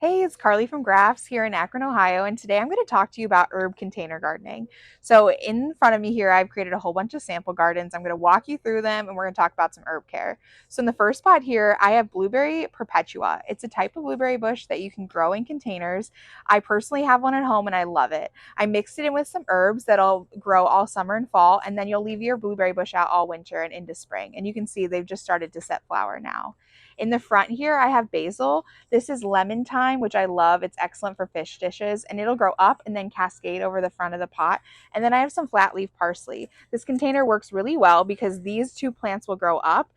Hey, it's Carly from Graf's here in Akron, Ohio, and today I'm going to talk to you about herb container gardening. So in front of me here, I've created a whole bunch of sample gardens. I'm going to walk you through them and we're going to talk about some herb care. So in the first spot here, I have blueberry perpetua. It's a type of blueberry bush that you can grow in containers. I personally have one at home and I love it. I mixed it in with some herbs that'll grow all summer and fall, and then you'll leave your blueberry bush out all winter and into spring. And you can see they've just started to set flower now. In the front here, I have basil. This is lemon thyme, which I love. It's excellent for fish dishes, and it'll grow up and then cascade over the front of the pot. And then I have some flat leaf parsley. This container works really well because these two plants will grow up.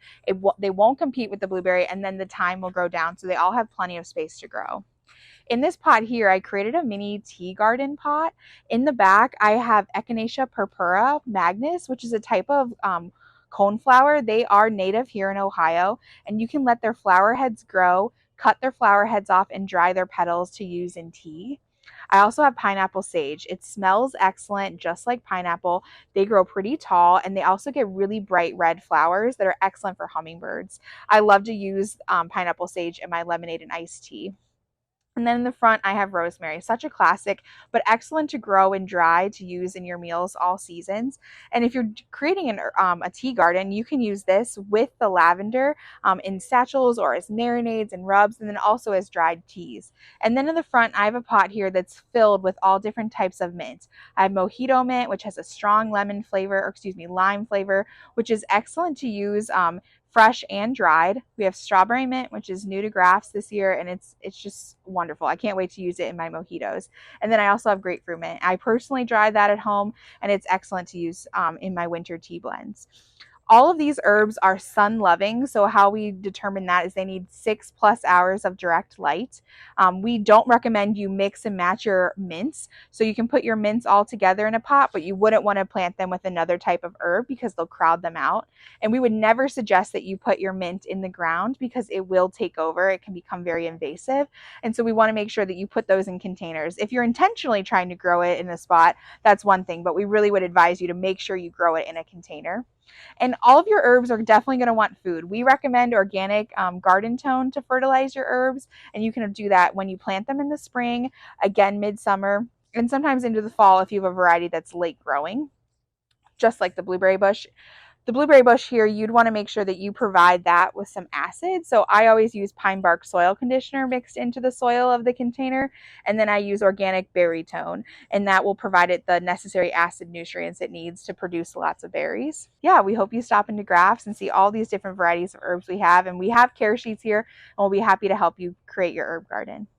They won't compete with the blueberry, and then the thyme will grow down, so they all have plenty of space to grow. In this pot here, I created a mini tea garden pot. In the back, I have Echinacea purpura magnus, which is a type of coneflower. They are native here in Ohio, and you can let their flower heads grow, cut their flower heads off, and dry their petals to use in tea. I also have pineapple sage. It smells excellent, just like pineapple. They grow pretty tall, and they also get really bright red flowers that are excellent for hummingbirds. I love to use pineapple sage in my lemonade and iced tea. And then in the front, I have rosemary, such a classic, but excellent to grow and dry to use in your meals all seasons. And if you're creating a tea garden, you can use this with the lavender in satchels or as marinades and rubs, and then also as dried teas. And then in the front, I have a pot here that's filled with all different types of mint. I have mojito mint, which has a strong lemon flavor, or excuse me, lime flavor, which is excellent to use fresh and dried. We have strawberry mint, which is new to Graf's this year, and it's just wonderful. I can't wait to use it in my mojitos. And then I also have grapefruit mint. I personally dry that at home, and it's excellent to use in my winter tea blends. All of these herbs are sun loving, so how we determine that is they need 6+ hours of direct light. We don't recommend you mix and match your mints, so you can put your mints all together in a pot, but you wouldn't want to plant them with another type of herb because they'll crowd them out. And we would never suggest that you put your mint in the ground because it will take over. It can become very invasive, and so we want to make sure that you put those in containers. If you're intentionally trying to grow it in a spot, that's one thing, but we really would advise you to make sure you grow it in a container. And all of your herbs are definitely going to want food. We recommend organic garden tone to fertilize your herbs, and you can do that when you plant them in the spring, again midsummer, and sometimes into the fall if you have a variety that's late growing, just like the blueberry bush. The blueberry bush here, you'd want to make sure that you provide that with some acid. So I always use pine bark soil conditioner mixed into the soil of the container, and then I use organic berry tone, and that will provide it the necessary acid nutrients it needs to produce lots of berries. Yeah, we hope you stop into Graf's and see all these different varieties of herbs we have, and we have care sheets here, and we'll be happy to help you create your herb garden.